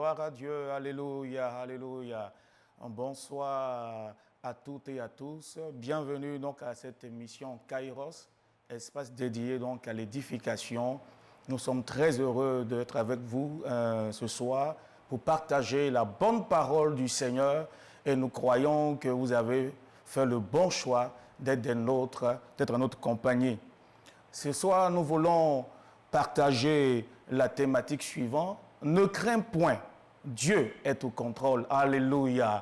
Gloire à Dieu, alléluia, alléluia. Bonsoir à toutes et à tous. Bienvenue donc à cette émission Kairos, espace dédié donc à l'édification. Nous sommes très heureux d'être avec vous ce soir pour partager la bonne parole du Seigneur et nous croyons que vous avez fait le bon choix d'être à notre compagnie. Ce soir, nous voulons partager la thématique suivante. Ne crains point, Dieu est au contrôle. Alléluia.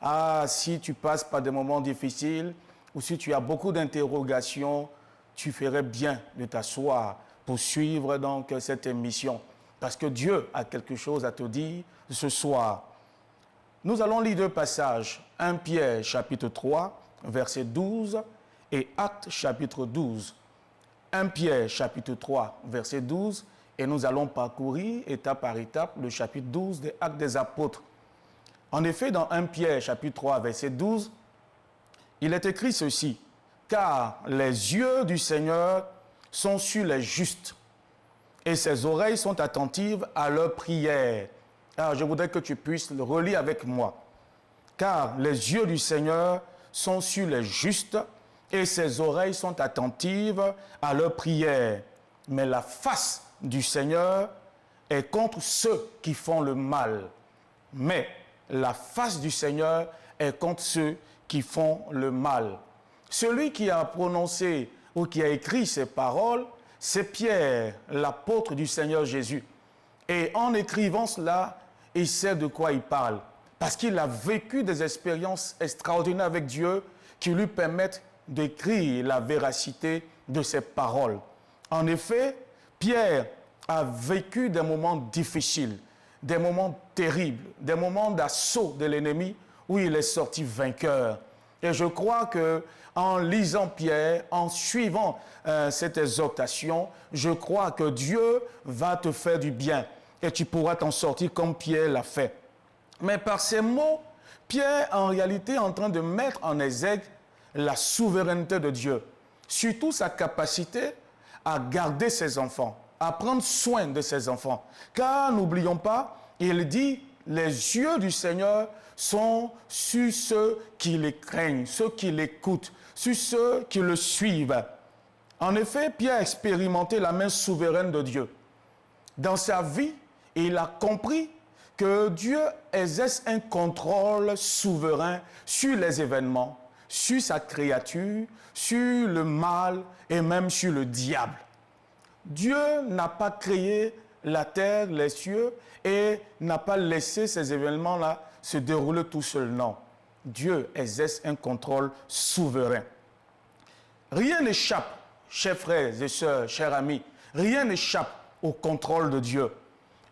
Ah, si tu passes par des moments difficiles ou si tu as beaucoup d'interrogations, tu ferais bien de t'asseoir pour suivre donc cette émission. Parce que Dieu a quelque chose à te dire ce soir. Nous allons lire deux passages. 1 Pierre chapitre 3, verset 12 et Actes chapitre 12. 1 Pierre chapitre 3, verset 12, et nous allons parcourir étape par étape le chapitre 12 des Actes des Apôtres. En effet, dans 1 Pierre chapitre 3, verset 12, il est écrit ceci: « Car les yeux du Seigneur sont sur les justes, et ses oreilles sont attentives à leurs prières. » Alors, je voudrais que tu puisses le relire avec moi. « Car les yeux du Seigneur sont sur les justes, et ses oreilles sont attentives à leurs prières. Mais la face du Seigneur est contre ceux qui font le mal. » Mais la face du Seigneur est contre ceux qui font le mal. Celui qui a prononcé ou qui a écrit ces paroles, c'est Pierre, l'apôtre du Seigneur Jésus. Et en écrivant cela, il sait de quoi il parle. Parce qu'il a vécu des expériences extraordinaires avec Dieu qui lui permettent d'écrire la véracité de ces paroles. En effet, Pierre a vécu des moments difficiles, des moments terribles, des moments d'assaut de l'ennemi où il est sorti vainqueur. Et je crois que en lisant Pierre, en suivant cette exhortation, je crois que Dieu va te faire du bien et tu pourras t'en sortir comme Pierre l'a fait. Mais par ces mots, Pierre en réalité est en train de mettre en exergue la souveraineté de Dieu, surtout sa capacité à garder ses enfants, à prendre soin de ses enfants. Car n'oublions pas, il dit, les yeux du Seigneur sont sur ceux qui les craignent, ceux qui l'écoutent, sur ceux qui le suivent. En effet, Pierre a expérimenté la main souveraine de Dieu. Dans sa vie, il a compris que Dieu exerce un contrôle souverain sur les événements, sur sa créature, sur le mal et même sur le diable. Dieu n'a pas créé la terre, les cieux et n'a pas laissé ces événements-là se dérouler tout seul. Non, Dieu exerce un contrôle souverain. Rien n'échappe, chers frères et sœurs, chers amis, rien n'échappe au contrôle de Dieu.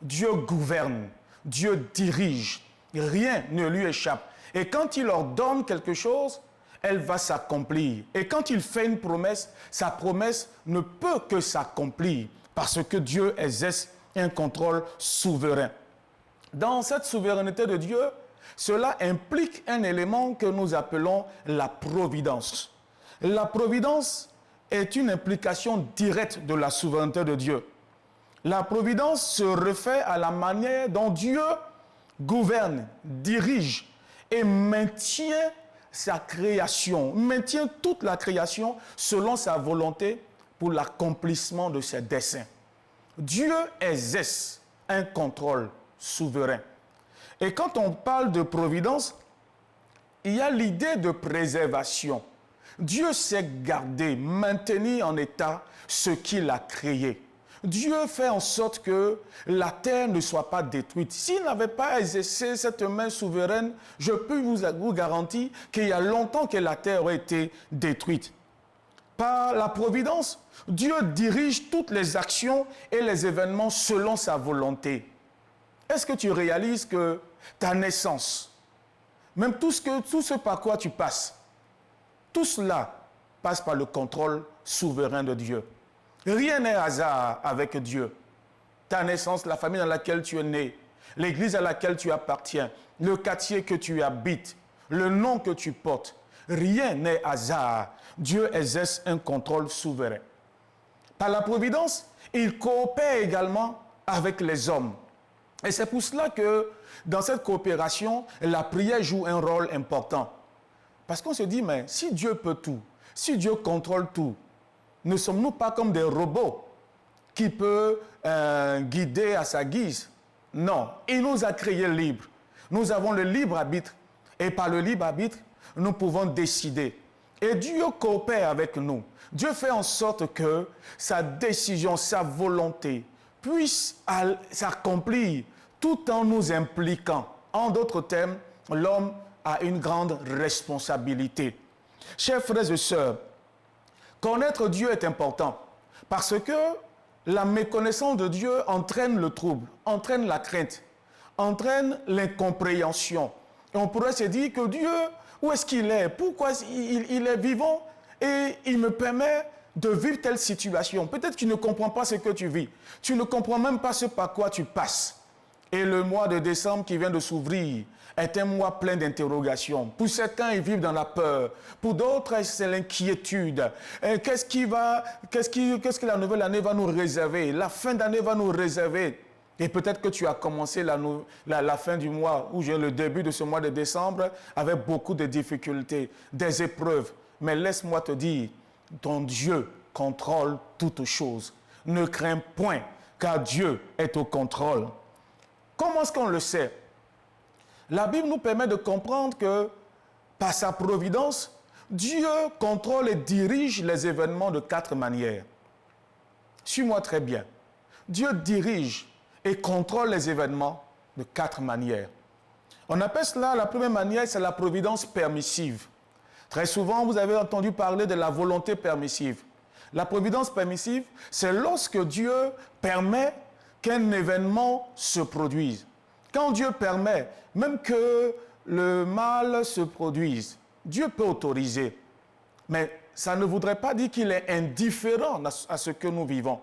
Dieu gouverne, Dieu dirige, rien ne lui échappe. Et quand il ordonne quelque chose, elle va s'accomplir. Et quand il fait une promesse, sa promesse ne peut que s'accomplir parce que Dieu exerce un contrôle souverain. Dans cette souveraineté de Dieu, cela implique un élément que nous appelons la providence. La providence est une implication directe de la souveraineté de Dieu. La providence se réfère à la manière dont Dieu gouverne, dirige et maintient sa création, maintient toute la création selon sa volonté pour l'accomplissement de ses desseins. Dieu exerce un contrôle souverain. Et quand on parle de providence, il y a l'idée de préservation. Dieu sait garder, maintenir en état ce qu'il a créé. Dieu fait en sorte que la terre ne soit pas détruite. S'il n'avait pas exercé cette main souveraine, je peux vous garantir qu'il y a longtemps que la terre aurait été détruite. Par la providence, Dieu dirige toutes les actions et les événements selon sa volonté. Est-ce que tu réalises que ta naissance, même tout ce par quoi tu passes, tout cela passe par le contrôle souverain de Dieu. Rien n'est hasard avec Dieu. Ta naissance, la famille dans laquelle tu es né, l'église à laquelle tu appartiens, le quartier que tu habites, le nom que tu portes, rien n'est hasard. Dieu exerce un contrôle souverain. Par la providence, il coopère également avec les hommes. Et c'est pour cela que dans cette coopération, la prière joue un rôle important. Parce qu'on se dit, mais si Dieu peut tout, si Dieu contrôle tout, ne sommes-nous pas comme des robots qui peuvent guider à sa guise? Non, il nous a créés libres. Nous avons le libre arbitre. Et par le libre arbitre, nous pouvons décider. Et Dieu coopère avec nous. Dieu fait en sorte que sa décision, sa volonté puisse s'accomplir tout en nous impliquant. En d'autres termes, l'homme a une grande responsabilité. Chers frères et sœurs, connaître Dieu est important parce que la méconnaissance de Dieu entraîne le trouble, entraîne la crainte, entraîne l'incompréhension. Et on pourrait se dire que Dieu, où est-ce qu'il est? Pourquoi il est vivant et il me permet de vivre telle situation? Peut-être que tu ne comprends pas ce que tu vis. Tu ne comprends même pas ce par quoi tu passes. Et le mois de décembre qui vient de s'ouvrir est un mois plein d'interrogations. Pour certains, ils vivent dans la peur. Pour d'autres, c'est l'inquiétude. Qu'est-ce que la nouvelle année va nous réserver? La fin d'année va nous réserver. Et peut-être que tu as commencé la fin du mois, ou le début de ce mois de décembre, avec beaucoup de difficultés, des épreuves. Mais laisse-moi te dire, ton Dieu contrôle toutes choses. Ne crains point, car Dieu est au contrôle. Comment est-ce qu'on le sait? La Bible nous permet de comprendre que, par sa providence, Dieu contrôle et dirige les événements de 4 manières. Suis-moi très bien. Dieu dirige et contrôle les événements de 4 manières. On appelle cela, la première manière, c'est la providence permissive. Très souvent, vous avez entendu parler de la volonté permissive. La providence permissive, c'est lorsque Dieu permet qu'un événement se produise. Quand Dieu permet, même que le mal se produise, Dieu peut autoriser. Mais ça ne voudrait pas dire qu'il est indifférent à ce que nous vivons.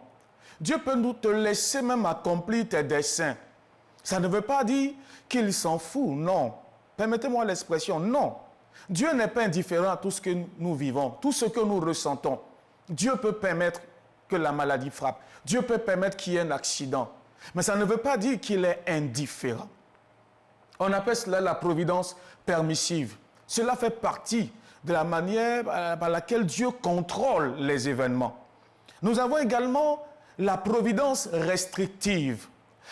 Dieu peut nous te laisser même accomplir tes desseins. Ça ne veut pas dire qu'il s'en fout, non. Permettez-moi l'expression, non. Dieu n'est pas indifférent à tout ce que nous vivons, tout ce que nous ressentons. Dieu peut permettre que la maladie frappe. Dieu peut permettre qu'il y ait un accident. Mais ça ne veut pas dire qu'il est indifférent. On appelle cela la providence permissive. Cela fait partie de la manière par laquelle Dieu contrôle les événements. Nous avons également la providence restrictive.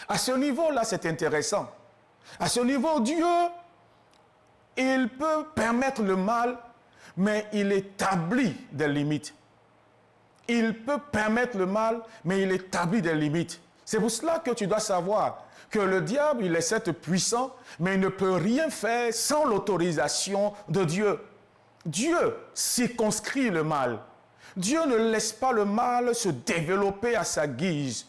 À ce niveau-là, c'est intéressant. À ce niveau, Dieu, il peut permettre le mal, mais il établit des limites. Il peut permettre le mal, mais il établit des limites. C'est pour cela que tu dois savoir que le diable, il est certes puissant, mais il ne peut rien faire sans l'autorisation de Dieu. Dieu circonscrit le mal. Dieu ne laisse pas le mal se développer à sa guise.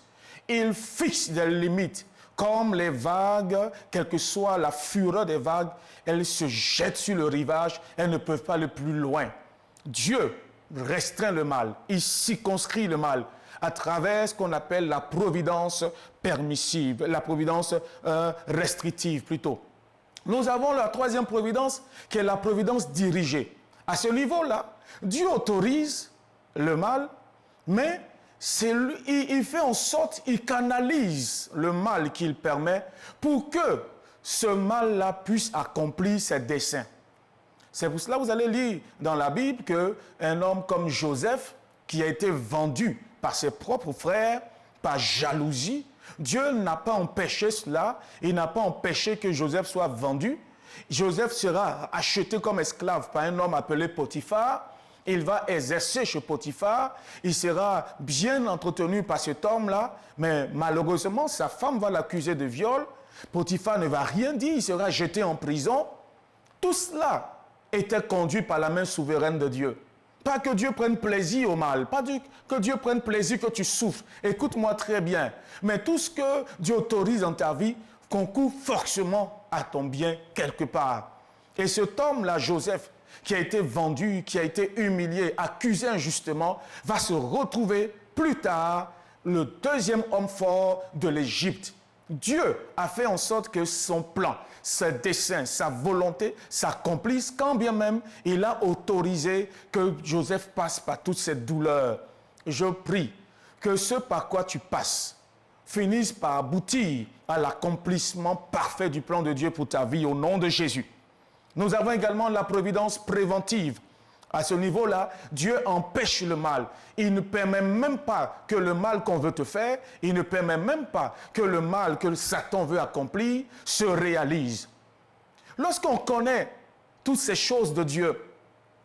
Il fixe des limites, comme les vagues, quelle que soit la fureur des vagues, elles se jettent sur le rivage, elles ne peuvent pas aller plus loin. Dieu restreint le mal, il circonscrit le mal à travers ce qu'on appelle la providence permissive, la providence restrictive plutôt. Nous avons la troisième providence qui est la providence dirigée. À ce niveau-là, Dieu autorise le mal, mais il fait en sorte, il canalise le mal qu'il permet pour que ce mal-là puisse accomplir ses desseins. C'est pour cela que vous allez lire dans la Bible qu'un homme comme Joseph, qui a été vendu par ses propres frères, par jalousie, Dieu n'a pas empêché cela, il n'a pas empêché que Joseph soit vendu. Joseph sera acheté comme esclave par un homme appelé Potiphar. Il va exercer chez Potiphar, il sera bien entretenu par cet homme-là, mais malheureusement, sa femme va l'accuser de viol. Potiphar ne va rien dire, il sera jeté en prison. Tout cela était conduit par la main souveraine de Dieu. Pas que Dieu prenne plaisir au mal, pas que Dieu prenne plaisir que tu souffres. Écoute-moi très bien. Mais tout ce que Dieu autorise dans ta vie concourt forcément à ton bien quelque part. Et cet homme-là, Joseph, qui a été vendu, qui a été humilié, accusé injustement, va se retrouver plus tard le deuxième homme fort de l'Égypte. Dieu a fait en sorte que son plan, ses desseins, sa volonté s'accomplissent, quand bien même il a autorisé que Joseph passe par toutes ces douleurs. Je prie que ce par quoi tu passes finisse par aboutir à l'accomplissement parfait du plan de Dieu pour ta vie au nom de Jésus. Nous avons également la providence préventive. À ce niveau-là, Dieu empêche le mal. Il ne permet même pas que le mal qu'on veut te faire, il ne permet même pas que le mal que Satan veut accomplir se réalise. Lorsqu'on connaît toutes ces choses de Dieu,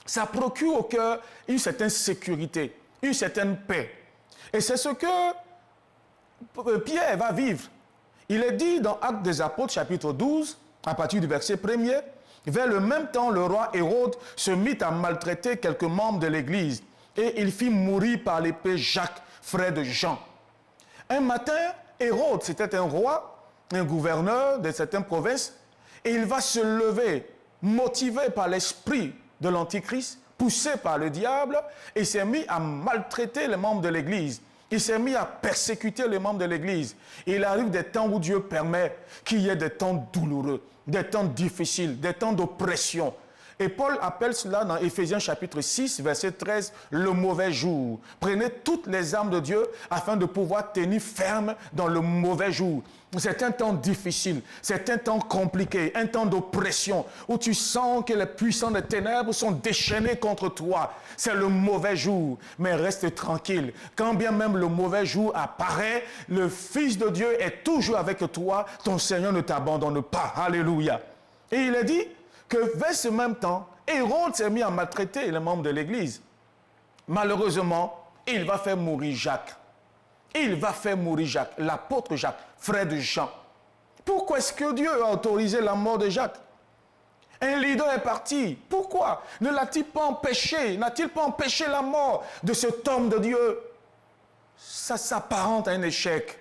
ça procure au cœur une certaine sécurité, une certaine paix. Et c'est ce que Pierre va vivre. Il est dit dans Actes des Apôtres, chapitre 12, à partir du verset 1er, vers le même temps, le roi Hérode se mit à maltraiter quelques membres de l'Église et il fit mourir par l'épée Jacques, frère de Jean. Un matin, Hérode, c'était un roi, un gouverneur de certaines provinces, et il va se lever, motivé par l'esprit de l'Antichrist, poussé par le diable, et s'est mis à maltraiter les membres de l'Église. Il s'est mis à persécuter les membres de l'Église. Il arrive des temps où Dieu permet qu'il y ait des temps douloureux, des temps difficiles, des temps d'oppression. Et Paul appelle cela dans Éphésiens chapitre 6, verset 13, le mauvais jour. Prenez toutes les armes de Dieu afin de pouvoir tenir ferme dans le mauvais jour. C'est un temps difficile, c'est un temps compliqué, un temps d'oppression où tu sens que les puissants des ténèbres sont déchaînés contre toi. C'est le mauvais jour, mais reste tranquille. Quand bien même le mauvais jour apparaît, le Fils de Dieu est toujours avec toi, ton Seigneur ne t'abandonne pas. Alléluia. Et il est dit que vers ce même temps, Hérode s'est mis à maltraiter les membres de l'Église. Malheureusement, il va faire mourir Jacques. Il va faire mourir Jacques, l'apôtre Jacques, frère de Jean. Pourquoi est-ce que Dieu a autorisé la mort de Jacques? Un leader est parti. Pourquoi ne l'a-t-il pas empêché? N'a-t-il pas empêché la mort de cet homme de Dieu? Ça s'apparente à un échec.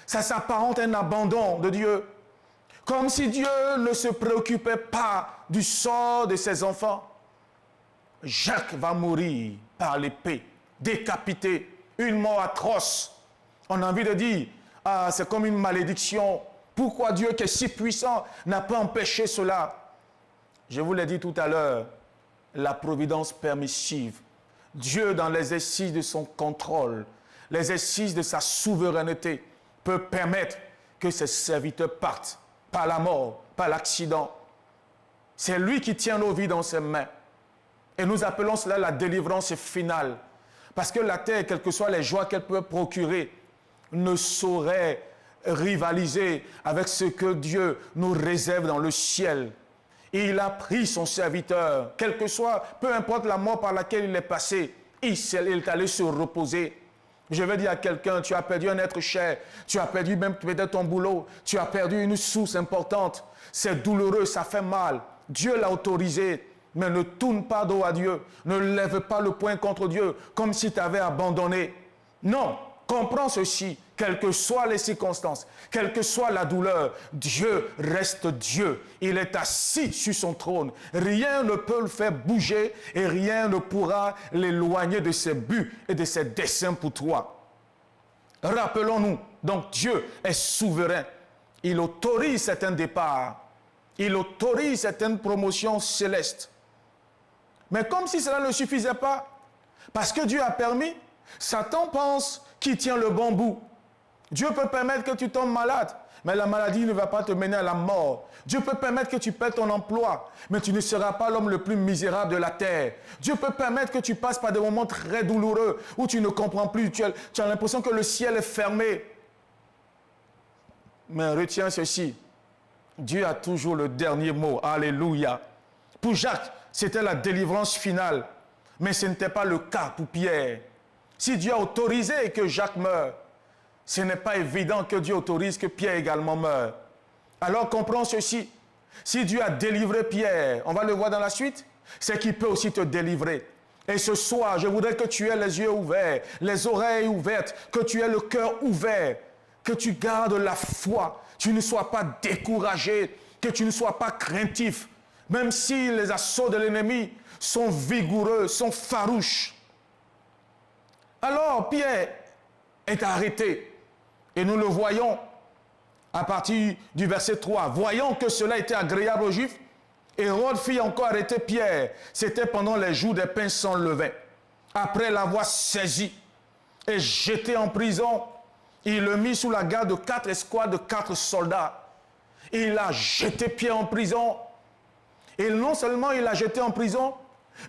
Ça s'apparente à un abandon de Dieu. Comme si Dieu ne se préoccupait pas du sort de ses enfants. Jacques va mourir par l'épée, décapité, une mort atroce. On a envie de dire, ah, c'est comme une malédiction. Pourquoi Dieu qui est si puissant n'a pas empêché cela? Je vous l'ai dit tout à l'heure, la providence permissive. Dieu, dans l'exercice de son contrôle, l'exercice de sa souveraineté, peut permettre que ses serviteurs partent par la mort, par l'accident. C'est lui qui tient nos vies dans ses mains. Et nous appelons cela la délivrance finale. Parce que la terre, quelles que soient les joies qu'elle peut procurer, ne saurait rivaliser avec ce que Dieu nous réserve dans le ciel. Et il a pris son serviteur, quel que soit, peu importe la mort par laquelle il est passé, il est allé se reposer. Je vais dire à quelqu'un, tu as perdu un être cher, tu as perdu même peut-être ton boulot, tu as perdu une source importante. C'est douloureux, ça fait mal. Dieu l'a autorisé, mais ne tourne pas dos à Dieu. Ne lève pas le poing contre Dieu, comme si tu avais abandonné. Non, comprends ceci, quelles que soient les circonstances, quelle que soit la douleur, Dieu reste Dieu. Il est assis sur son trône. Rien ne peut le faire bouger et rien ne pourra l'éloigner de ses buts et de ses desseins pour toi. Rappelons-nous, donc Dieu est souverain. Il autorise certains départs. Il autorise certaines promotions célestes. Mais comme si cela ne suffisait pas, parce que Dieu a permis, Satan pense qu'il tient le bon bout. Dieu peut permettre que tu tombes malade, mais la maladie ne va pas te mener à la mort. Dieu peut permettre que tu perdes ton emploi, mais tu ne seras pas l'homme le plus misérable de la terre. Dieu peut permettre que tu passes par des moments très douloureux où tu ne comprends plus, tu as l'impression que le ciel est fermé. Mais retiens ceci, Dieu a toujours le dernier mot. Alléluia. Pour Jacques, c'était la délivrance finale, mais ce n'était pas le cas pour Pierre. Si Dieu a autorisé que Jacques meure, ce n'est pas évident que Dieu autorise que Pierre également meure. Alors comprends ceci. Si Dieu a délivré Pierre, on va le voir dans la suite, c'est qu'il peut aussi te délivrer. Et ce soir, je voudrais que tu aies les yeux ouverts, les oreilles ouvertes, que tu aies le cœur ouvert, que tu gardes la foi, tu ne sois pas découragé, que tu ne sois pas craintif, même si les assauts de l'ennemi sont vigoureux, sont farouches. Alors Pierre est arrêté. Et nous le voyons à partir du verset 3. Voyant que cela était agréable aux Juifs, Hérode fit encore arrêter Pierre. C'était pendant les jours des pains sans levain. Après l'avoir saisi et jeté en prison, Il le mit sous la garde de 4 escouades de 4 soldats. Il a jeté Pierre en prison. Et non seulement il l'a jeté en prison,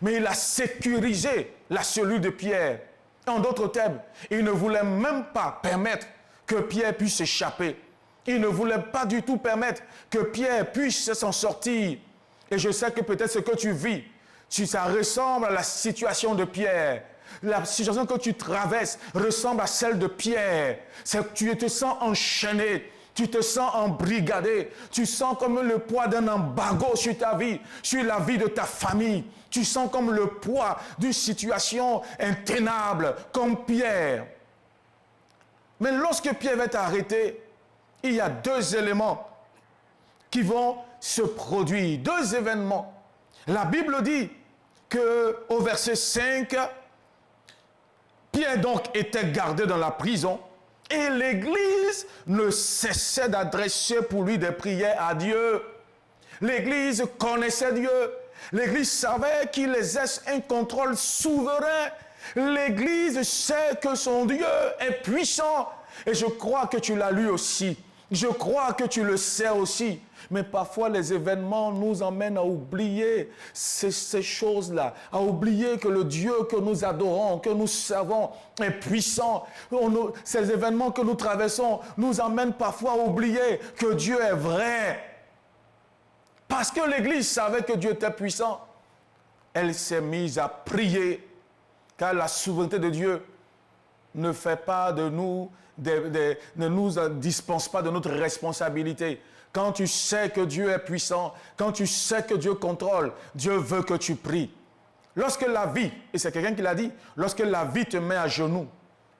mais il a sécurisé la cellule de Pierre. En d'autres termes, il ne voulait même pas permettre que Pierre puisse s'échapper. Il ne voulait pas du tout permettre que Pierre puisse s'en sortir. Et je sais que peut-être ce que tu vis, ça ressemble à la situation de Pierre. La situation que tu traverses ressemble à celle de Pierre. Tu te sens enchaîné. Tu te sens embrigadé. Tu sens comme le poids d'un embargo sur ta vie, sur la vie de ta famille. Tu sens comme le poids d'une situation intenable, comme Pierre. Mais lorsque Pierre va t'arrêter, il y a 2 éléments qui vont se produire. 2 événements. La Bible dit qu'au verset 5, Pierre donc était gardé dans la prison. Et l'Église ne cessait d'adresser pour lui des prières à Dieu. L'Église connaissait Dieu. L'Église savait qu'il exerce un contrôle souverain. L'Église sait que son Dieu est puissant. Et je crois que tu l'as lu aussi. Je crois que tu le sais aussi. Mais parfois, les événements nous emmènent à oublier ces choses-là, à oublier que le Dieu que nous adorons, que nous servons, est puissant. Ces événements que nous traversons nous emmènent parfois à oublier que Dieu est vrai. Parce que l'Église savait que Dieu était puissant, elle s'est mise à prier, car la souveraineté de Dieu ne fait pas de nous, ne nous dispense pas de notre responsabilité. Quand tu sais que Dieu est puissant, quand tu sais que Dieu contrôle, Dieu veut que tu pries. Lorsque la vie, et c'est quelqu'un qui l'a dit, lorsque la vie te met à genoux,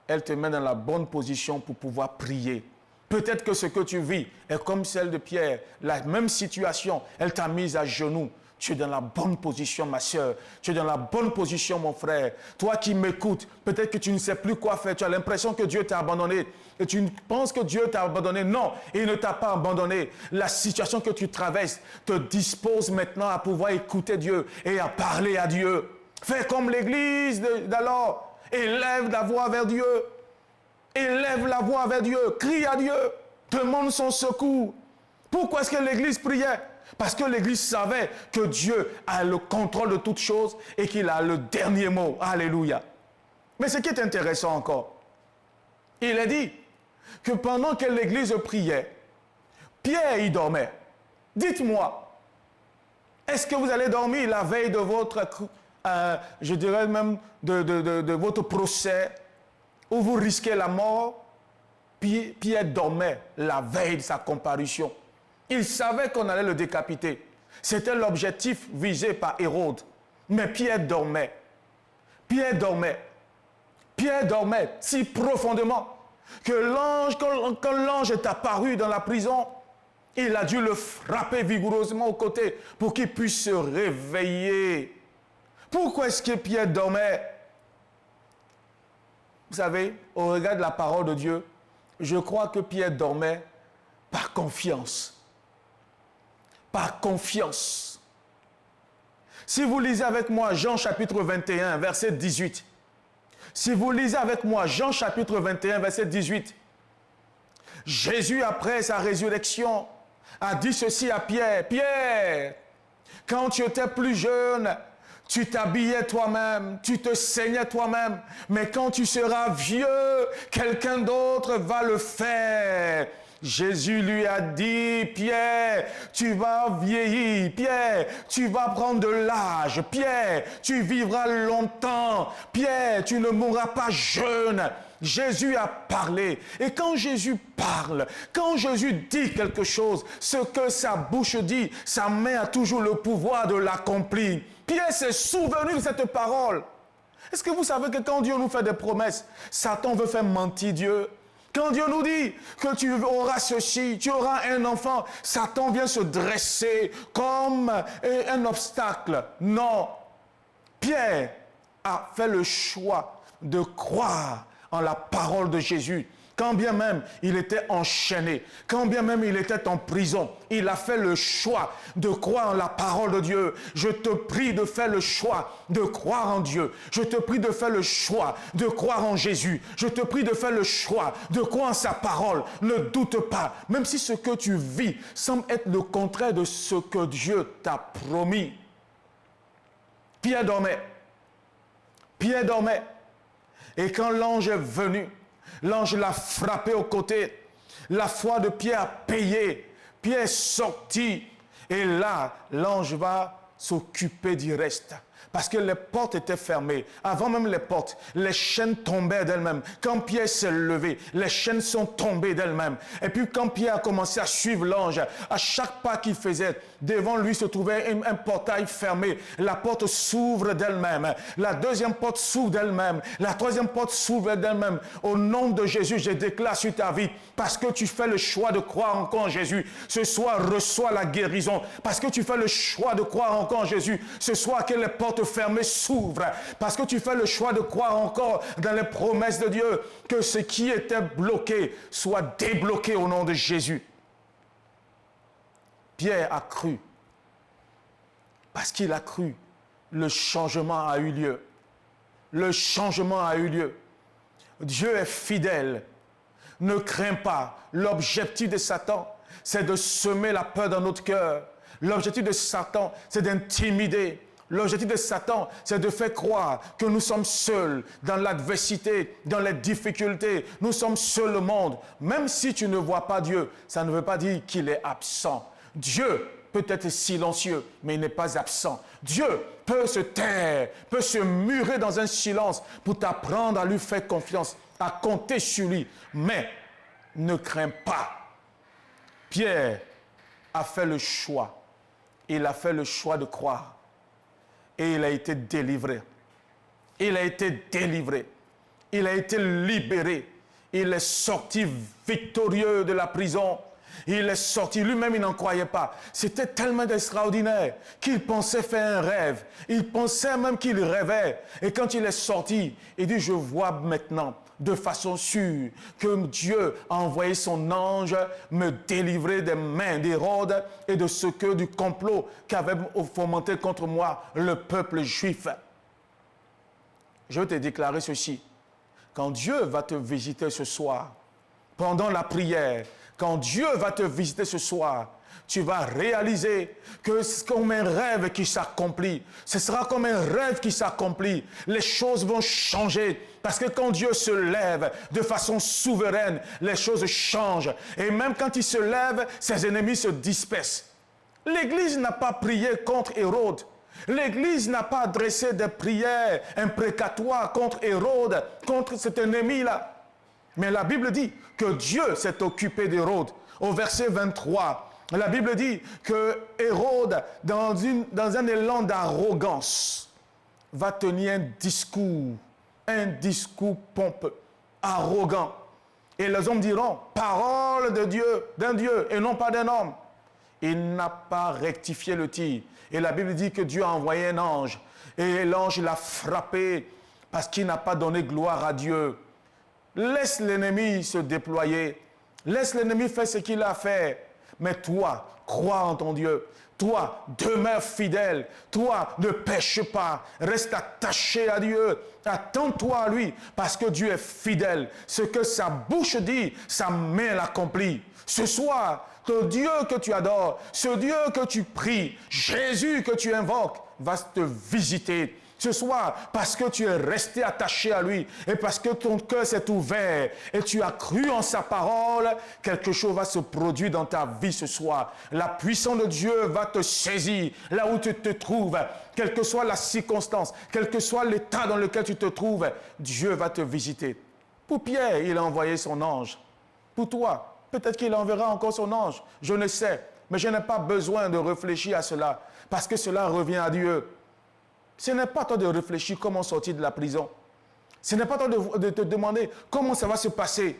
elle te met dans la bonne position pour pouvoir prier. Peut-être que ce que tu vis est comme celle de Pierre, la même situation, elle t'a mise à genoux. Tu es dans la bonne position, ma soeur. Tu es dans la bonne position, mon frère. Toi qui m'écoutes, peut-être que tu ne sais plus quoi faire. Tu as l'impression que Dieu t'a abandonné. Et tu penses que Dieu t'a abandonné. Non, il ne t'a pas abandonné. La situation que tu traverses te dispose maintenant à pouvoir écouter Dieu et à parler à Dieu. Fais comme l'Église d'alors. Élève la voix vers Dieu. Élève la voix vers Dieu. Crie à Dieu. Demande son secours. Pourquoi est-ce que l'Église priait? Parce que l'Église savait que Dieu a le contrôle de toutes choses et qu'il a le dernier mot. Alléluia. Mais ce qui est intéressant encore, il est dit que pendant que l'Église priait, Pierre y dormait. Dites-moi, est-ce que vous allez dormir la veille de votre, je dirais même de votre procès, où vous risquez la mort? Pierre dormait la veille de sa comparution. Il savait qu'on allait le décapiter. C'était l'objectif visé par Hérode. Mais Pierre dormait. Pierre dormait. Pierre dormait si profondément que quand l'ange est apparu dans la prison, il a dû le frapper vigoureusement au côté pour qu'il puisse se réveiller. Pourquoi est-ce que Pierre dormait? Vous savez, au regard de la parole de Dieu, je crois que Pierre dormait par confiance. Par confiance. Si vous lisez avec moi Jean chapitre 21, verset 18. Si vous lisez avec moi Jean chapitre 21, verset 18. Jésus, après sa résurrection, a dit ceci à Pierre. Pierre, quand tu étais plus jeune, tu t'habillais toi-même, tu te saignais toi-même. Mais quand tu seras vieux, quelqu'un d'autre va le faire. Jésus lui a dit, Pierre, tu vas vieillir. Pierre, tu vas prendre de l'âge. Pierre, tu vivras longtemps. Pierre, tu ne mourras pas jeune. Jésus a parlé. Et quand Jésus parle, quand Jésus dit quelque chose, ce que sa bouche dit, sa main a toujours le pouvoir de l'accomplir. Pierre s'est souvenu de cette parole. Est-ce que vous savez que quand Dieu nous fait des promesses, Satan veut faire mentir Dieu? Quand Dieu nous dit que tu auras ceci, tu auras un enfant, Satan vient se dresser comme un obstacle. Non. Pierre a fait le choix de croire en la parole de Jésus. quand bien même il était enchaîné, quand bien même il était en prison, il a fait le choix de croire en la parole de Dieu. Je te prie de faire le choix de croire en Dieu. Je te prie de faire le choix de croire en Jésus. Je te prie de faire le choix de croire en sa parole. Ne doute pas, même si ce que tu vis semble être le contraire de ce que Dieu t'a promis. Pierre dormait. Pierre dormait. Et quand l'ange est venu, l'ange l'a frappé au côté. La foi de Pierre a payé. Pierre est sorti. Et là, l'ange va s'occuper du reste. Parce que les portes étaient fermées. Avant même les portes, les chaînes tombaient d'elles-mêmes. Quand Pierre s'est levé, les chaînes sont tombées d'elles-mêmes. Et puis quand Pierre a commencé à suivre l'ange, à chaque pas qu'il faisait, devant lui se trouvait un portail fermé. La porte s'ouvre d'elle-même. La deuxième porte s'ouvre d'elle-même. La troisième porte s'ouvre d'elle-même. Au nom de Jésus, je déclare sur ta vie, parce que tu fais le choix de croire encore en Jésus, ce soir, reçois la guérison. Parce que tu fais le choix de croire encore en Jésus, ce soir, que les portes fermées s'ouvrent. Parce que tu fais le choix de croire encore dans les promesses de Dieu, que ce qui était bloqué soit débloqué au nom de Jésus. Pierre a cru. Parce qu'il a cru, le changement a eu lieu. Le changement a eu lieu. Dieu est fidèle. Ne crains pas. L'objectif de Satan, c'est de semer la peur dans notre cœur. L'objectif de Satan, c'est d'intimider. L'objectif de Satan, c'est de faire croire que nous sommes seuls dans l'adversité, dans les difficultés. Nous sommes seuls au monde. Même si tu ne vois pas Dieu, ça ne veut pas dire qu'il est absent. Dieu peut être silencieux, mais il n'est pas absent. Dieu peut se taire, peut se murer dans un silence pour t'apprendre à lui faire confiance, à compter sur lui. Mais ne crains pas. Pierre a fait le choix. Il a fait le choix de croire. Et il a été délivré. Il a été délivré. Il a été libéré. Il est sorti victorieux de la prison. Il est sorti. Lui-même, il n'en croyait pas. C'était tellement extraordinaire qu'il pensait faire un rêve. Il pensait même qu'il rêvait. Et quand il est sorti, il dit, je vois maintenant de façon sûre que Dieu a envoyé son ange me délivrer des mains d'Hérode et de ce que du complot qu'avait fomenté contre moi le peuple juif. Je vais te déclarer ceci. Quand Dieu va te visiter ce soir, pendant la prière, quand Dieu va te visiter ce soir, tu vas réaliser que c'est comme un rêve qui s'accomplit. Ce sera comme un rêve qui s'accomplit. Les choses vont changer. Parce que quand Dieu se lève de façon souveraine, les choses changent. Et même quand il se lève, ses ennemis se dispersent. L'Église n'a pas prié contre Hérode. L'Église n'a pas adressé des prières imprécatoires contre Hérode, contre cet ennemi-là. Mais la Bible dit que Dieu s'est occupé d'Hérode. Au verset 23, la Bible dit que Hérode, dans un élan d'arrogance, va tenir un discours pompeux, arrogant. Et les hommes diront, parole de Dieu, d'un Dieu et non pas d'un homme. Il n'a pas rectifié le tir. Et la Bible dit que Dieu a envoyé un ange. Et l'ange l'a frappé parce qu'il n'a pas donné gloire à Dieu. Laisse l'ennemi se déployer. Laisse l'ennemi faire ce qu'il a fait. Mais toi, crois en ton Dieu. Toi, demeure fidèle. Toi, ne pêche pas. Reste attaché à Dieu. Attends-toi à lui parce que Dieu est fidèle. Ce que sa bouche dit, sa main l'accomplit. Ce soir, ce Dieu que tu adores, ce Dieu que tu pries, Jésus que tu invoques, va te visiter ce soir parce que tu es resté attaché à lui et parce que ton cœur s'est ouvert et tu as cru en sa parole, quelque chose va se produire dans ta vie ce soir. La puissance de Dieu va te saisir là où tu te trouves, quelle que soit la circonstance, quel que soit l'état dans lequel tu te trouves, Dieu va te visiter. Pour Pierre, il a envoyé son ange. Pour toi, peut-être qu'il enverra encore son ange, je ne sais, mais je n'ai pas besoin de réfléchir à cela parce que cela revient à Dieu. Ce n'est pas toi de réfléchir comment sortir de la prison. Ce n'est pas toi de te demander comment ça va se passer.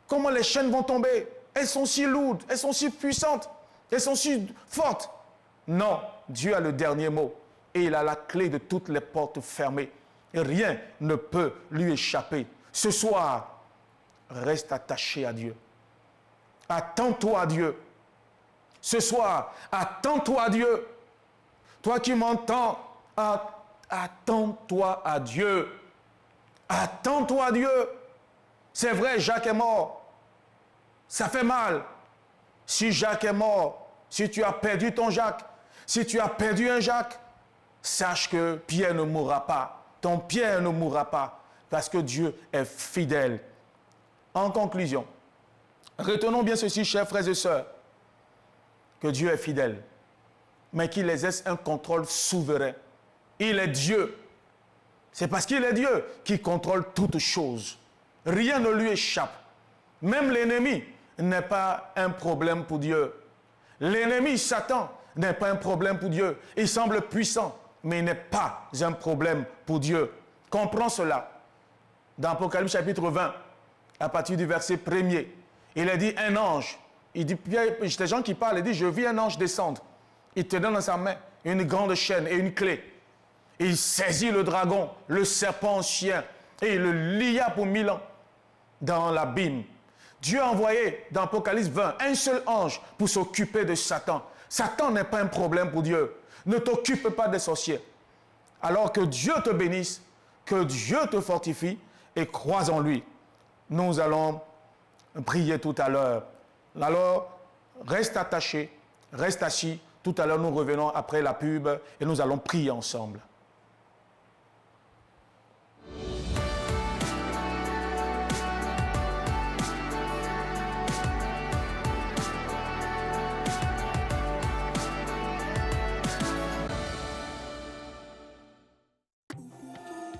Comment les chaînes vont tomber. Elles sont si lourdes, elles sont si puissantes, elles sont si fortes. Non, Dieu a le dernier mot. Et il a la clé de toutes les portes fermées. Et rien ne peut lui échapper. Ce soir, reste attaché à Dieu. Attends-toi à Dieu. Ce soir, attends-toi à Dieu. Toi qui m'entends, attends-toi à Dieu. Attends-toi à Dieu. C'est vrai, Jacques est mort. Ça fait mal. Si Jacques est mort, si tu as perdu ton Jacques, si tu as perdu un Jacques, sache que Pierre ne mourra pas. Ton Pierre ne mourra pas. Parce que Dieu est fidèle. En conclusion, retenons bien ceci, chers frères et sœurs, que Dieu est fidèle, mais qu'il exerce un contrôle souverain. Il est Dieu. C'est parce qu'il est Dieu qu'il contrôle toutes choses. Rien ne lui échappe. Même l'ennemi n'est pas un problème pour Dieu. L'ennemi, Satan, n'est pas un problème pour Dieu. Il semble puissant, mais il n'est pas un problème pour Dieu. Comprends cela. Dans Apocalypse chapitre 20, à partir du verset 1er, il a dit un ange. Il dit, des gens qui parlent, il dit, je vis un ange descendre. Il te donne dans sa main une grande chaîne et une clé. Il saisit le dragon, le serpent ancien, et il le lia pour 1000 ans dans l'abîme. Dieu a envoyé dans Apocalypse 20 un seul ange pour s'occuper de Satan. Satan n'est pas un problème pour Dieu. Ne t'occupe pas des sorciers. Alors que Dieu te bénisse, que Dieu te fortifie et crois en lui. Nous allons prier tout à l'heure. Alors, reste attaché, reste assis. Tout à l'heure, nous revenons après la pub et nous allons prier ensemble.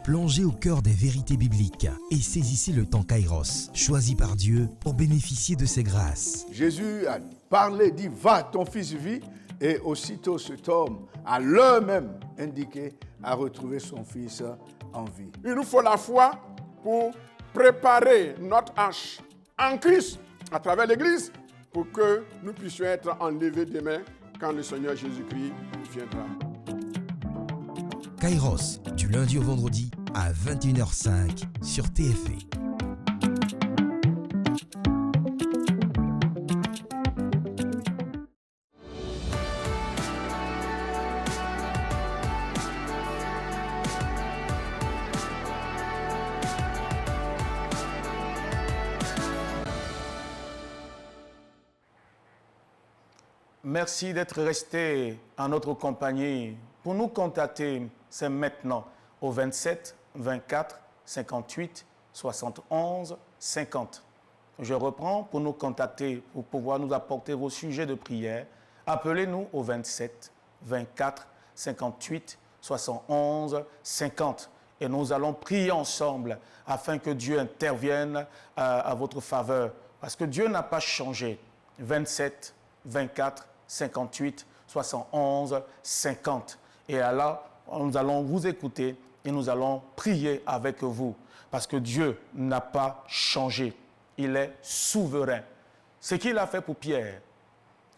Plongez au cœur des vérités bibliques et saisissez le temps Kairos, choisi par Dieu pour bénéficier de ses grâces. Jésus a parlé, dit, va, ton fils vit. Et aussitôt cet homme, à l'heure même indiquée, a retrouvé son fils en vie. Il nous faut la foi pour préparer notre arche en Christ à travers l'Église pour que nous puissions être enlevés demain quand le Seigneur Jésus-Christ viendra. Kairos, du lundi au vendredi à 21h05 sur TFV. Merci d'être resté en notre compagnie. Pour nous contacter, c'est maintenant au 27 24 58 71 50. Je reprends, pour nous contacter, pour pouvoir nous apporter vos sujets de prière, appelez-nous au 27 24 58 71 50. Et nous allons prier ensemble afin que Dieu intervienne à votre faveur. Parce que Dieu n'a pas changé. 27 24 58 71 50. Et alors, nous allons vous écouter et nous allons prier avec vous. Parce que Dieu n'a pas changé. Il est souverain. Ce qu'il a fait pour Pierre,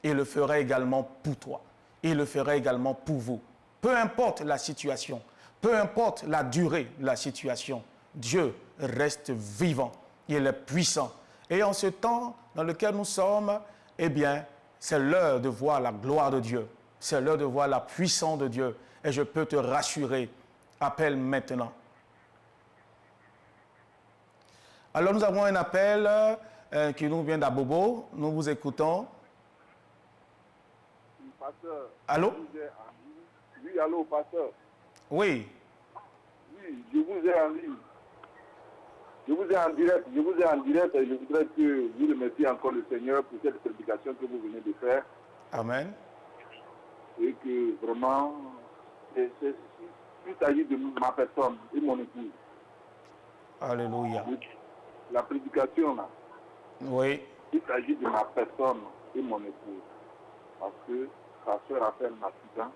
il le fera également pour toi. Il le fera également pour vous. Peu importe la situation, peu importe la durée de la situation, Dieu reste vivant. Il est puissant. Et en ce temps dans lequel nous sommes, eh bien, c'est l'heure de voir la gloire de Dieu. C'est l'heure de voir la puissance de Dieu. Et je peux te rassurer, appelle maintenant. Alors nous avons un appel qui nous vient d'Abobo. Nous vous écoutons. Pasteur. Allô? Oui, allô, pasteur. Oui. Oui, je vous ai en ligne. Je vous ai en direct. Je vous ai en direct et je voudrais que vous remerciez encore le Seigneur pour cette prédication que vous venez de faire. Amen. Et que vraiment, il s'agit de ma personne et mon épouse. Alléluia. La prédication, là, Oui. il s'agit de ma personne et mon épouse. Parce que sa soeur a fait un accident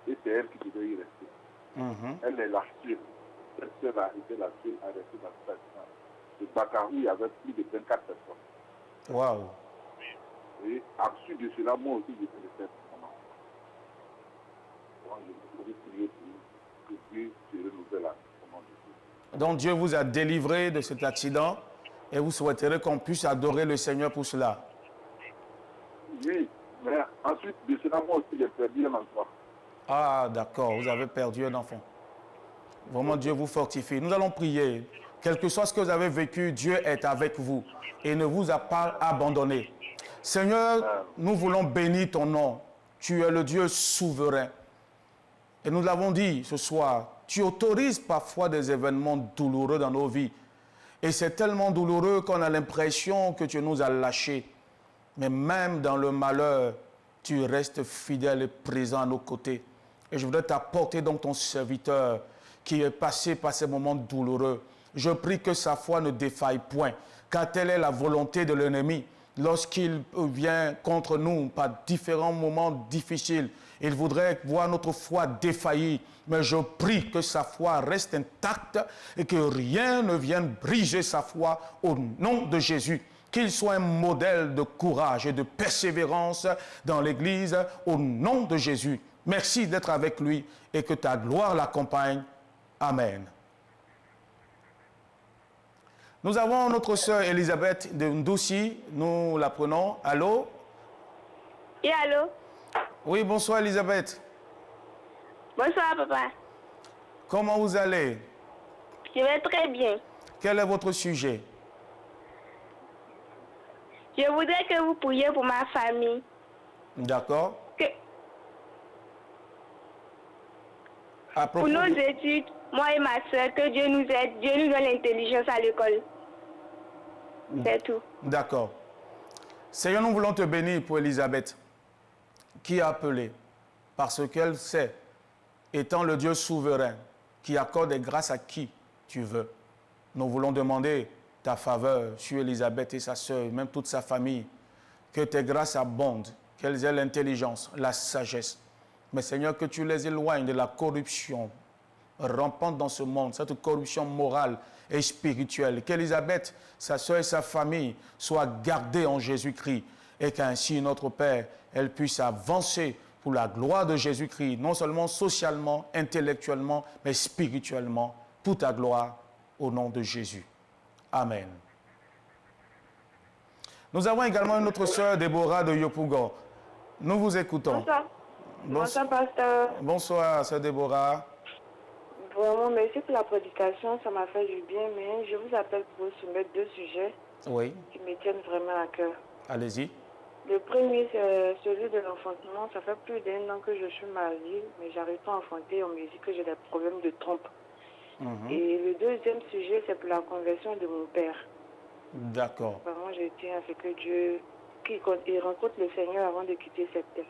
et c'est elle qui devait y rester. Elle est la seule. Cette soeur a été la seule à rester dans cet accident. Le Bakarou, il y avait plus de 24 personnes. Waouh. Et en dessous de cela, moi aussi, je fais le test. Donc, je voudrais prier pour que Dieu se renouvelle au nom de Dieu. Donc Dieu vous a délivré de cet accident Et vous souhaiterez qu'on puisse adorer le Seigneur pour cela. Oui, mais ensuite, de cela, moi aussi, j'ai perdu un enfant. Ah, d'accord, vous avez perdu un enfant. Vraiment, Dieu vous fortifie. Nous allons prier. Quel que soit ce que vous avez vécu, Dieu est avec vous et ne vous a pas abandonné. Seigneur, nous voulons bénir ton nom. Tu es le Dieu souverain. Et nous l'avons dit ce soir, tu autorises parfois des événements douloureux dans nos vies. Et c'est tellement douloureux qu'on a l'impression que tu nous as lâchés. Mais même dans le malheur, tu restes fidèle et présent à nos côtés. Et je voudrais t'apporter donc ton serviteur qui est passé par ces moments douloureux. Je prie que sa foi ne défaille point, car telle est la volonté de l'ennemi. Lorsqu'il vient contre nous par différents moments difficiles, il voudrait voir notre foi défaillir. Mais je prie que sa foi reste intacte et que rien ne vienne briser sa foi au nom de Jésus. Qu'il soit un modèle de courage et de persévérance dans l'Église au nom de Jésus. Merci d'être avec lui et que ta gloire l'accompagne. Amen. Nous avons notre sœur Elisabeth de Ndouci. Nous la prenons. Allô? Oui, allô? Oui, bonsoir Elisabeth. Bonsoir, papa. Comment vous allez? Je vais très bien. Quel est votre sujet? Je voudrais que vous priez pour ma famille. D'accord. Pour nos études, moi et ma soeur, que Dieu nous aide, Dieu nous donne l'intelligence à l'école. C'est tout. D'accord. Seigneur, nous voulons te bénir pour Elisabeth, qui a appelé, parce qu'elle sait, étant le Dieu souverain, qui accorde des grâces à qui tu veux. Nous voulons demander ta faveur sur Elisabeth et sa sœur, même toute sa famille, que tes grâces abondent, qu'elles aient l'intelligence, la sagesse. Mais Seigneur, que tu les éloignes de la corruption rampante dans ce monde, cette corruption morale et spirituelle. Qu'Élisabeth, sa sœur et sa famille soient gardées en Jésus-Christ et qu'ainsi, notre Père, elle puisse avancer pour la gloire de Jésus-Christ, non seulement socialement, intellectuellement, mais spirituellement, pour ta gloire, au nom de Jésus. Amen. Nous avons également une autre sœur, Déborah de Yopougon. Nous vous écoutons. Bonsoir. Bonsoir, pasteur. Bonsoir, sœur Déborah. Vraiment, merci pour la prédication, ça m'a fait du bien, mais je vous appelle pour vous soumettre deux sujets qui me tiennent vraiment à cœur. Allez-y. Le premier, c'est celui de l'enfantement. Ça fait plus d'1 an que je suis mariée, mais j'arrive pas à enfanter. On me dit que j'ai des problèmes de trompe. Et le deuxième sujet, c'est pour la conversion de mon père. D'accord. Vraiment, je tiens à ce que Dieu il rencontre le Seigneur avant de quitter cette terre.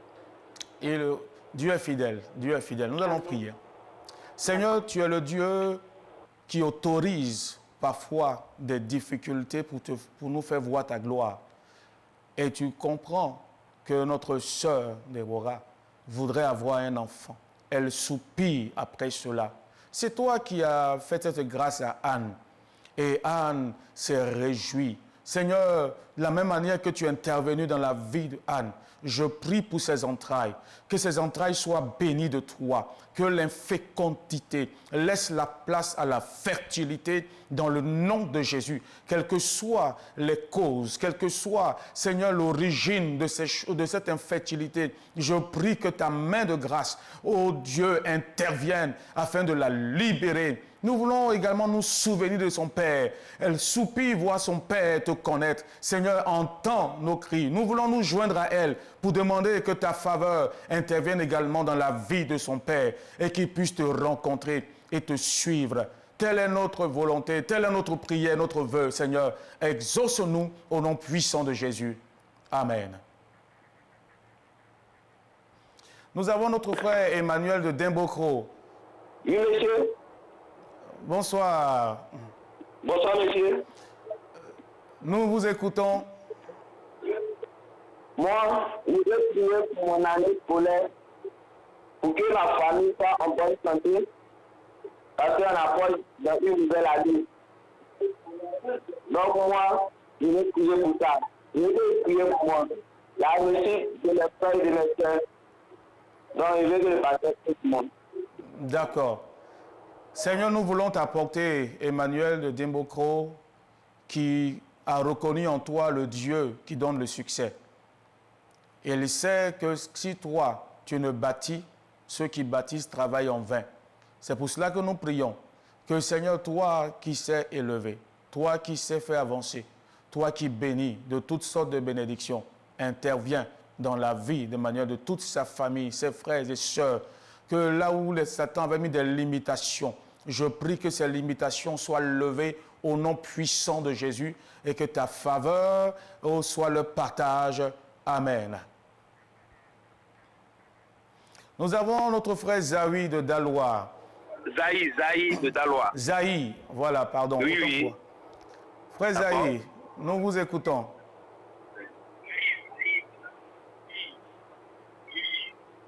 Et Dieu est fidèle. Dieu est fidèle. Nous allons prier. Seigneur, tu es le Dieu qui autorise parfois des difficultés pour nous faire voir ta gloire. Et tu comprends que notre sœur Déborah voudrait avoir un enfant. Elle soupire après cela. C'est toi qui as fait cette grâce à Anne. Et Anne s'est réjouie. Seigneur, de la même manière que tu es intervenu dans la vie d'Anne, je prie pour ses entrailles, que ses entrailles soient bénies de toi, que l'infécondité laisse la place à la fertilité dans le nom de Jésus. Quelles que soient les causes, quelle que soit, Seigneur, l'origine de cette infertilité, je prie que ta main de grâce, ô Dieu, intervienne afin de la libérer. Nous voulons également nous souvenir de son Père. Elle soupire voir son Père te connaître. Seigneur, entends nos cris. Nous voulons nous joindre à elle pour demander que ta faveur intervienne également dans la vie de son Père et qu'il puisse te rencontrer et te suivre. Telle est notre volonté, telle est notre prière, notre vœu, Seigneur. Exauce-nous au nom puissant de Jésus. Amen. Nous avons notre frère Emmanuel de Dimbokro. Oui, monsieur. Bonsoir. Bonsoir, monsieur. Nous vous écoutons. Moi, je vais prier pour mon année scolaire, pour que ma famille soit en bonne santé, parce qu'on approche dans une nouvelle année. Donc moi, je vais prier pour ça. Je vais prier pour moi. La réussite de mes frères et de mes soeurs. Donc je vais que le pasteur tout le monde. D'accord. Seigneur, nous voulons t'apporter Emmanuel de Dimbokro qui a reconnu en toi le Dieu qui donne le succès. Et il sait que si toi, tu ne bâtis, ceux qui bâtissent travaillent en vain. C'est pour cela que nous prions que Seigneur, toi qui sais élever, toi qui sais faire avancer, toi qui bénis de toutes sortes de bénédictions, interviens dans la vie de manière de toute sa famille, ses frères et sœurs, que là où Satan avait mis des limitations, je prie que ces limitations soient levées au nom puissant de Jésus et que ta faveur soit le partage. Amen. Nous avons notre frère Zahi de Dalois. Zahi de Dalois. Zahi, voilà, pardon. Oui, oui. Frère Zahi, nous vous écoutons.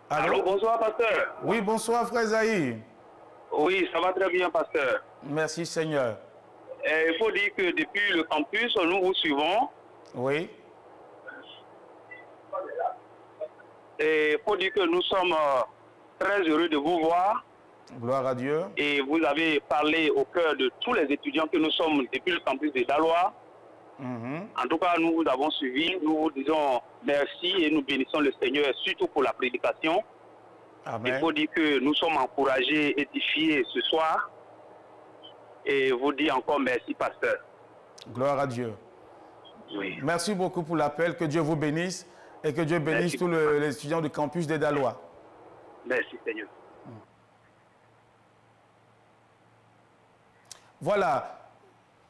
Allô, bonsoir, pasteur. Oui, bonsoir, frère Zahi. Oui, ça va très bien, pasteur. Merci, Seigneur. Il faut dire que depuis le campus, nous vous suivons. Oui. Et il faut dire que nous sommes très heureux de vous voir. Gloire à Dieu. Et vous avez parlé au cœur de tous les étudiants que nous sommes depuis le campus de Dalois. En tout cas, nous vous avons suivi. Nous vous disons merci et nous bénissons le Seigneur, surtout pour la prédication. Amen. Il faut dire que nous sommes encouragés, édifiés ce soir. Et vous dire encore merci, pasteur. Gloire à Dieu. Oui. Merci beaucoup pour l'appel. Que Dieu vous bénisse et que Dieu bénisse tous les étudiants du campus des Dalois. Merci, Seigneur. Voilà.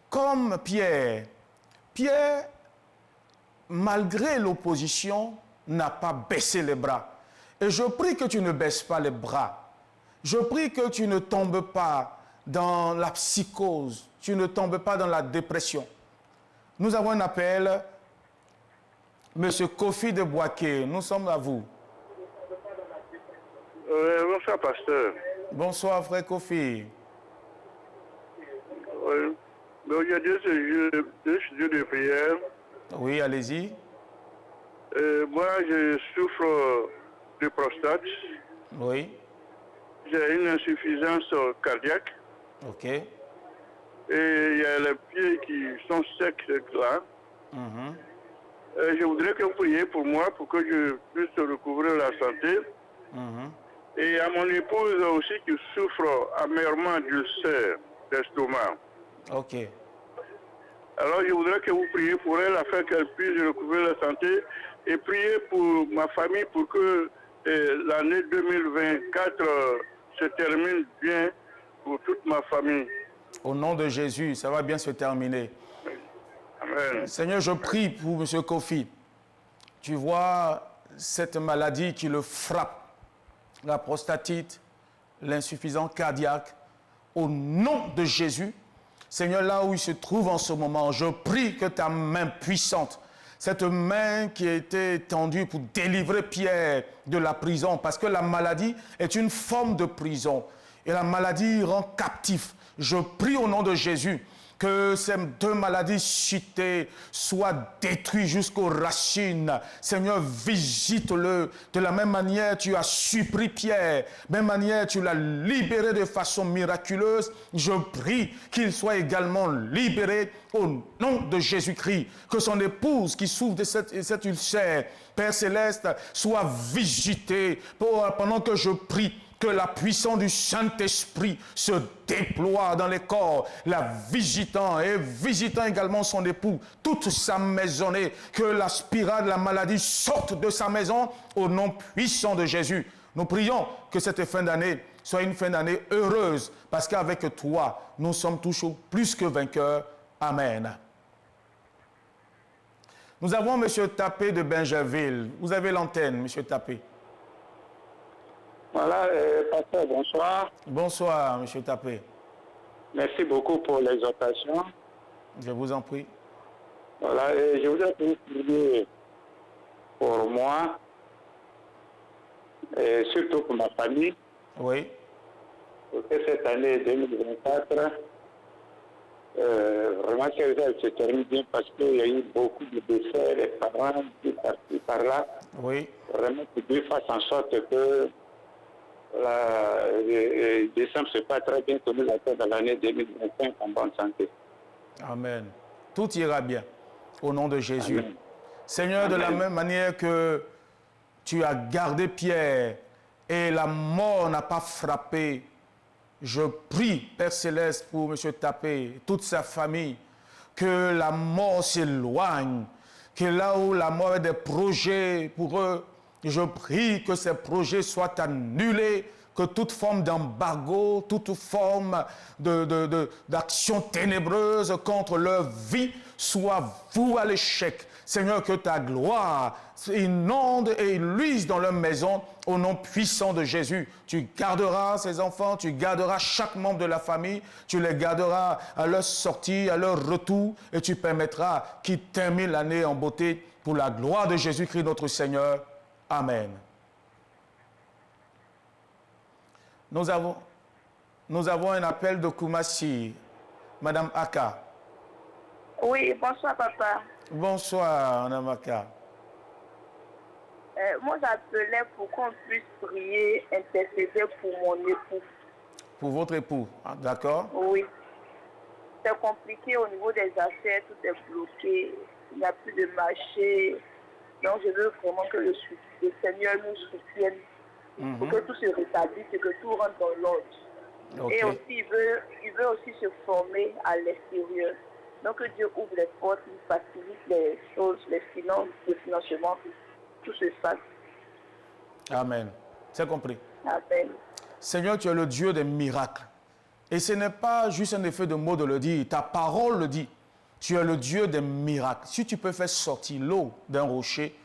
Comme Pierre, malgré l'opposition, n'a pas baissé les bras. Et je prie que tu ne baisses pas les bras. Je prie que tu ne tombes pas dans la psychose. Tu ne tombes pas dans la dépression. Nous avons un appel. Monsieur Kofi de Boaké, nous sommes à vous. Bonsoir, pasteur. Bonsoir, frère Kofi. Aujourd'hui, c'est deux studios de prière. Oui, allez-y. Moi, je souffre de prostate. Oui. J'ai une insuffisance cardiaque. OK. Et il y a les pieds qui sont secs là. Je voudrais que vous priez pour moi pour que je puisse recouvrir la santé. Et à mon épouse aussi qui souffre amèrement d'ulcère d'estomac. OK. Alors je voudrais que vous priez pour elle afin qu'elle puisse recouvrir la santé et prier pour ma famille pour que l'année 2024 se termine bien pour toute ma famille. Au nom de Jésus, ça va bien se terminer. Amen. Seigneur, je prie pour M. Kofi. Tu vois cette maladie qui le frappe, la prostatite, l'insuffisance cardiaque. Au nom de Jésus, Seigneur, là où il se trouve en ce moment, je prie que ta main puissante, cette main qui a été tendue pour délivrer Pierre de la prison, parce que la maladie est une forme de prison et la maladie rend captif. Je prie au nom de Jésus que ces deux maladies citées soient détruites jusqu'aux racines. Seigneur, visite-le. De la même manière, tu as surpris Pierre. De la même manière, tu l'as libéré de façon miraculeuse. Je prie qu'il soit également libéré au nom de Jésus-Christ. Que son épouse qui souffre de cet ulcère, Père Céleste, soit visitée pendant que je prie. Que la puissance du Saint-Esprit se déploie dans les corps, la visitant et visitant également son époux, toute sa maisonnée, que la spirale de la maladie sorte de sa maison au nom puissant de Jésus. Nous prions que cette fin d'année soit une fin d'année heureuse, parce qu'avec toi, nous sommes toujours plus que vainqueurs. Amen. Nous avons M. Tapé de Benjerville. Vous avez l'antenne, M. Tapé. Voilà, pasteur, bonsoir. Bonsoir, M. Tapé. Merci beaucoup pour l'exhortation. Je vous en prie. Voilà, je voudrais vous prier pour moi, et surtout pour ma famille. Oui. Pour que cette année 2024, vraiment qu'elle se termine bien, parce qu'il y a eu beaucoup de décès, les parents, par-ci, par-là. Oui. Vraiment que Dieu fasse en sorte que le décembre ne s'est pas très bien connu dans l'année 2025 en bonne santé. Amen. Tout ira bien. Au nom de Jésus. Amen. Seigneur, de la même manière que tu as gardé Pierre et la mort n'a pas frappé, je prie, Père Céleste, pour M. Tapé, toute sa famille, que la mort s'éloigne, que là où la mort a des projets pour eux, je prie que ces projets soient annulés, que toute forme d'embargo, toute forme d'action ténébreuse contre leur vie soit vouée à l'échec. Seigneur, que ta gloire inonde et luise dans leur maison au nom puissant de Jésus. Tu garderas ces enfants, tu garderas chaque membre de la famille, tu les garderas à leur sortie, à leur retour, et tu permettras qu'ils terminent l'année en beauté pour la gloire de Jésus-Christ notre Seigneur. Amen. Nous avons un appel de Koumassi. Madame Aka. Oui, bonsoir papa. Bonsoir, Madame Aka. Moi, j'appelais pour qu'on puisse prier, intercéder pour mon époux. Pour votre époux, d'accord? Oui. C'est compliqué au niveau des affaires, tout est bloqué. Il n'y a plus de marché. Donc, je veux vraiment que le Seigneur nous soutienne pour que tout se rétablisse et que tout rentre dans l'ordre. Okay. Et aussi, il veut aussi se former à l'extérieur. Donc, que Dieu ouvre les portes, il facilite les choses, les finances, le financement, tout se fasse. Amen. C'est compris. Amen. Seigneur, tu es le Dieu des miracles. Et ce n'est pas juste un effet de mots de le dire. Ta parole le dit. Tu es le Dieu des miracles. Si tu peux faire sortir l'eau d'un rocher,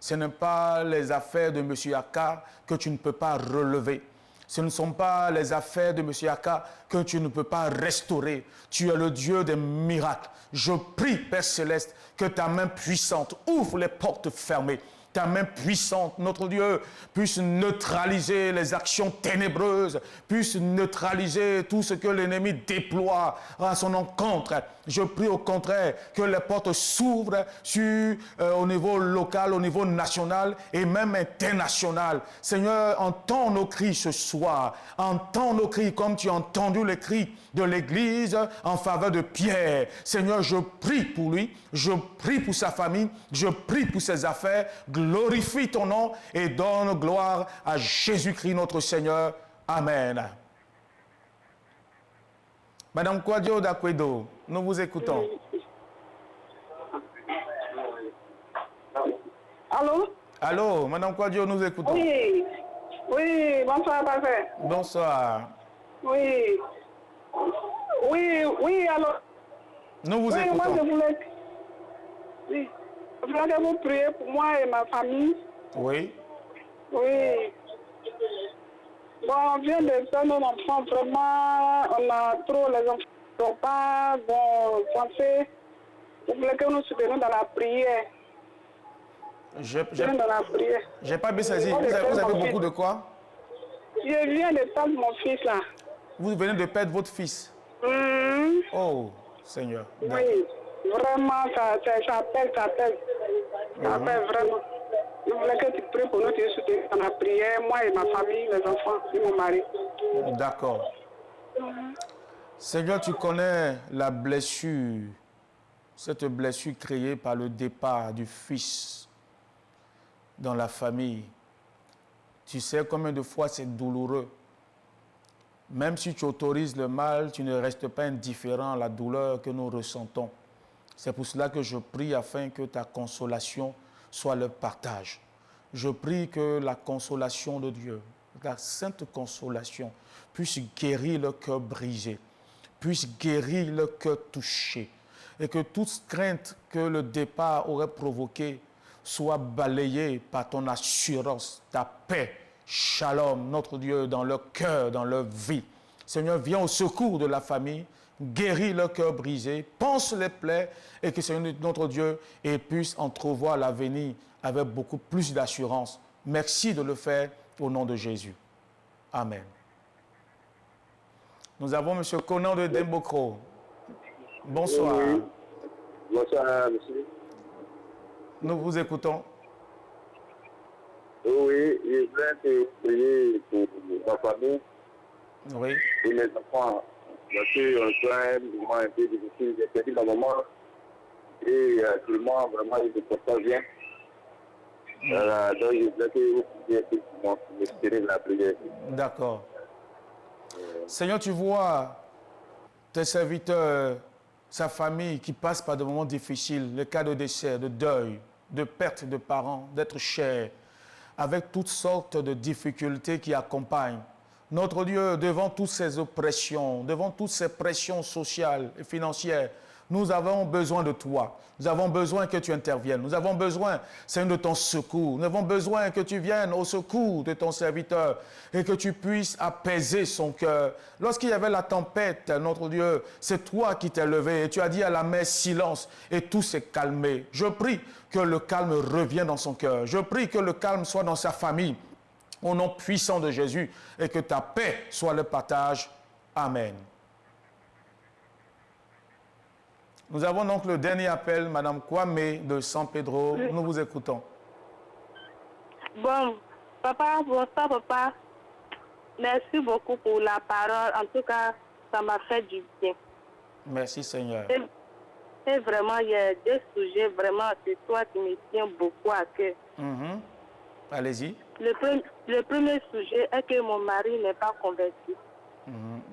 ce n'est pas les affaires de M. Aka que tu ne peux pas relever. Ce ne sont pas les affaires de M. Aka que tu ne peux pas restaurer. Tu es le Dieu des miracles. Je prie, Père Céleste, que ta main puissante ouvre les portes fermées. Ta main puissante, notre Dieu, puisse neutraliser les actions ténébreuses, puisse neutraliser tout ce que l'ennemi déploie à son encontre. Je prie au contraire que les portes s'ouvrent au niveau local, au niveau national et même international. Seigneur, entends nos cris ce soir. Entends nos cris comme tu as entendu les cris de l'Église en faveur de Pierre. Seigneur, je prie pour lui, je prie pour sa famille, je prie pour ses affaires. Glorifie ton nom et donne gloire à Jésus-Christ notre Seigneur. Amen. Madame Kouadio d'Akwedo, nous vous écoutons. Allô? Allô, Madame Kouadio, nous écoutons. Oui, oui, bonsoir, parfait. Bonsoir. Oui, oui, alors. Nous vous oui, écoutons. Moi, je voulais que vous priez pour moi et ma famille. Oui. Oui. Bon, on vient de faire nos enfants, vraiment, on a trop, les enfants ne sont pas bon pensés. Je voulais que nous soutenions dans la prière. Dans la prière. J'ai pas bien saisi. Vous avez beaucoup de quoi? Je viens de perdre mon fils là. Vous venez de perdre votre fils? Oh, Seigneur. Oui, vraiment, ça appelle. Ça appelle vraiment. Je voulais que tu pries pour nous, tu es soutenu dans la prière, moi et ma famille, les enfants et mon mari. D'accord. Seigneur, tu connais la blessure, cette blessure créée par le départ du fils dans la famille. Tu sais combien de fois c'est douloureux. Même si tu autorises le mal, tu ne restes pas indifférent à la douleur que nous ressentons. C'est pour cela que je prie afin que ta consolation soit le partage. Je prie que la consolation de Dieu, la sainte consolation, puisse guérir le cœur brisé, puisse guérir le cœur touché, et que toute crainte que le départ aurait provoquée soit balayée par ton assurance, ta paix, shalom, notre Dieu, dans leur cœur, dans leur vie. Seigneur, viens au secours de la famille, guéris le cœur brisé, pense les plaies et que Seigneur notre Dieu puisse entrevoir l'avenir avec beaucoup plus d'assurance. Merci de le faire au nom de Jésus. Amen. Nous avons M. Conan de Dembokro. Bonsoir. Oui. Bonsoir, monsieur. Nous vous écoutons. Oui, je voulais te prier pour ma famille. Oui. Et mes enfants. Parce qu'on soit un moment un peu difficile. J'ai perdu ma maman Et actuellement, vraiment, il ne se porte pas bien. Donc, je voudrais que vous puissiez effectivement m'espérer la prière. D'accord. Seigneur, tu vois tes serviteurs, sa famille qui passe par des moments difficiles, les cas de décès, de deuil, de perte de parents, d'être chers, avec toutes sortes de difficultés qui accompagnent. Notre Dieu, devant toutes ces oppressions, devant toutes ces pressions sociales et financières, nous avons besoin de toi. Nous avons besoin que tu interviennes. Nous avons besoin, Seigneur, de ton secours. Nous avons besoin que tu viennes au secours de ton serviteur et que tu puisses apaiser son cœur. Lorsqu'il y avait la tempête, notre Dieu, c'est toi qui t'es levé et tu as dit à la mer silence et tout s'est calmé. Je prie que le calme revienne dans son cœur. Je prie que le calme soit dans sa famille. Au nom puissant de Jésus et que ta paix soit le partage. Amen. Nous avons donc le dernier appel, Madame Kwame de San Pedro. Nous vous écoutons. Bon, papa, bonsoir papa. Merci beaucoup pour la parole. En tout cas, ça m'a fait du bien. Merci Seigneur. Et vraiment, il y a deux sujets, vraiment, c'est toi qui me tiens beaucoup à cœur. Allez-y. Le premier sujet est que mon mari n'est pas converti.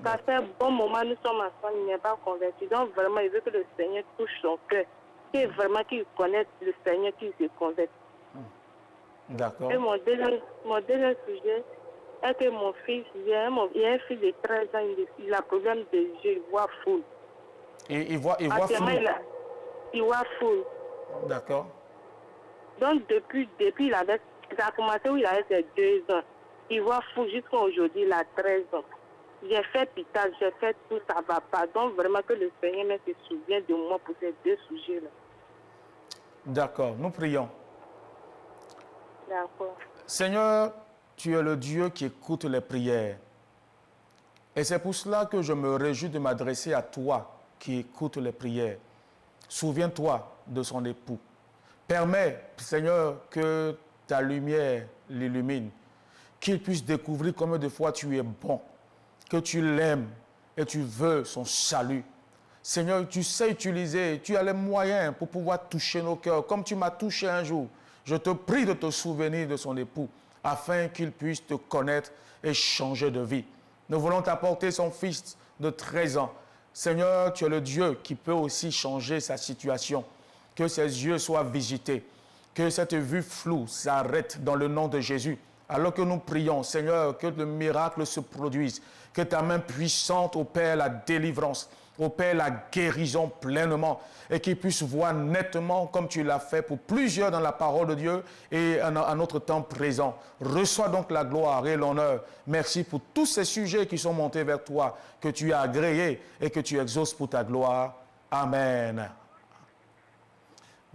Ça fait un bon moment, nous sommes ensemble, il n'est pas converti. Donc vraiment, il veut que le Seigneur touche son cœur. Qu'il connaisse le Seigneur, qu'il se convertisse. D'accord. Et mon deuxième sujet est que mon fils, il y a un fils de 13 ans, il a un problème de yeux, il voit flou. Il voit flou. Il voit flou. D'accord. Donc depuis ça a commencé où il avait ses 2 ans. Il voit flou jusqu'à aujourd'hui, il a 13 ans. J'ai fait pitage, j'ai fait tout, ça ne va pas. Donc vraiment que le Seigneur se souvienne de moi pour ces deux sujets-là. D'accord, nous prions. D'accord. Seigneur, tu es le Dieu qui écoute les prières. Et c'est pour cela que je me réjouis de m'adresser à toi qui écoutes les prières. Souviens-toi de son époux. Permets, Seigneur, que ta lumière l'illumine, qu'il puisse découvrir combien de fois tu es bon, que tu l'aimes et tu veux son salut. Seigneur, tu sais utiliser, tu as les moyens pour pouvoir toucher nos cœurs, comme tu m'as touché un jour. Je te prie de te souvenir de son époux, afin qu'il puisse te connaître et changer de vie. Nous voulons t'apporter son fils de 13 ans. Seigneur, tu es le Dieu qui peut aussi changer sa situation. Que ses yeux soient visités, que cette vue floue s'arrête dans le nom de Jésus. Alors que nous prions, Seigneur, que le miracle se produise, que ta main puissante opère la délivrance, opère la guérison pleinement et qu'il puisse voir nettement comme tu l'as fait pour plusieurs dans la parole de Dieu et à notre temps présent. Reçois donc la gloire et l'honneur. Merci pour tous ces sujets qui sont montés vers toi, que tu as agréés et que tu exauces pour ta gloire. Amen.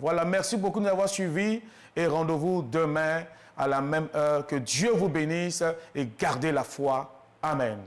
Voilà, merci beaucoup de nous avoir suivis et rendez-vous demain à la même heure. Que Dieu vous bénisse et gardez la foi. Amen.